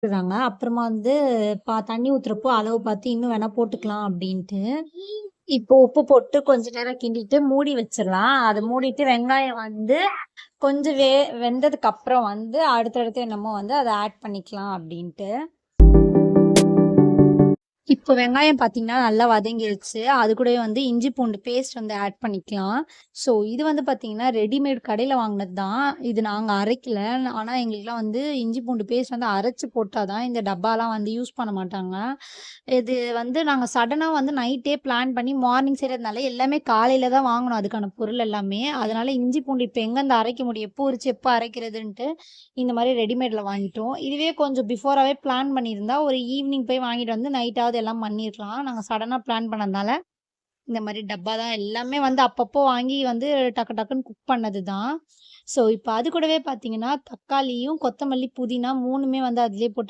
றாங்க. அப்புறமா வந்து தண்ணி ஊத்துறப்போ அளவு பார்த்து இன்னும் வேணா போட்டுக்கலாம் அப்டின்ட்டு. இப்போ உப்பு போட்டு கொஞ்ச நேரம் கிண்டிட்டு மூடி வச்சிரலாம். அத மூடிட்டு வெங்காயம் வந்து கொஞ்சம் வெந்ததுக்கு அப்புறம் வந்து அடுத்தடுத்து என்னமோ வந்து அத ஆட் பண்ணிக்கலாம் அப்டின்ட்டு. இப்போ வெங்காயம் பார்த்தீங்கன்னா, நல்லா வதங்கிருச்சு. அது கூடவே வந்து இஞ்சி பூண்டு பேஸ்ட் வந்து ஆட் பண்ணிக்கலாம். ஸோ இது வந்து பார்த்தீங்கன்னா, ரெடிமேட் கடையில வாங்குனது தான். இது நாங்க அரைக்கல. ஆனா எங்களுக்குலாம் வந்து இஞ்சி பூண்டு பேஸ்ட் வந்து அரைச்சு போட்டா தான் இந்த டப்பாலாம் வந்து யூஸ் பண்ண மாட்டாங்க. இது வந்து நாங்க சடனா வந்து நைட்டே பிளான் பண்ணி மார்னிங் செய்றதுனால எல்லாமே காலையில தான் வாங்குனோம் அதுக்கான பொருள் எல்லாமே. அதனால இஞ்சி பூண்டு இப்ப எங்கருந்து அரைக்க முடியும்? எப்போ உரிச்சு எப்ப அரைக்கிறதுன்ட்டு இந்த மாரி ரெடிமேட்ல வாங்கிட்டோம். இதுவே கொஞ்சம் பிஃபோராவே பிளான் பண்ணியிருந்தா, ஒரு ஈவினிங் போய் வாங்கிட்டு வந்து நைட்டாவது எல்லாம் பண்ணிர்லாம். நாங்க சடனா பிளான் பண்ணதுனால, இந்த மாரி டப்பா தான் எல்லாமே வந்து அப்பப்போ வாங்கி வந்து டக்கு டக்குன்னு குக் பண்ணது தான். ஸோ, இப்ப அது கூடவே பார்த்தீங்கன்னா, தக்காளியும், கொத்தமல்லி, புதினா 3மே வந்து அதிலயே போட்டு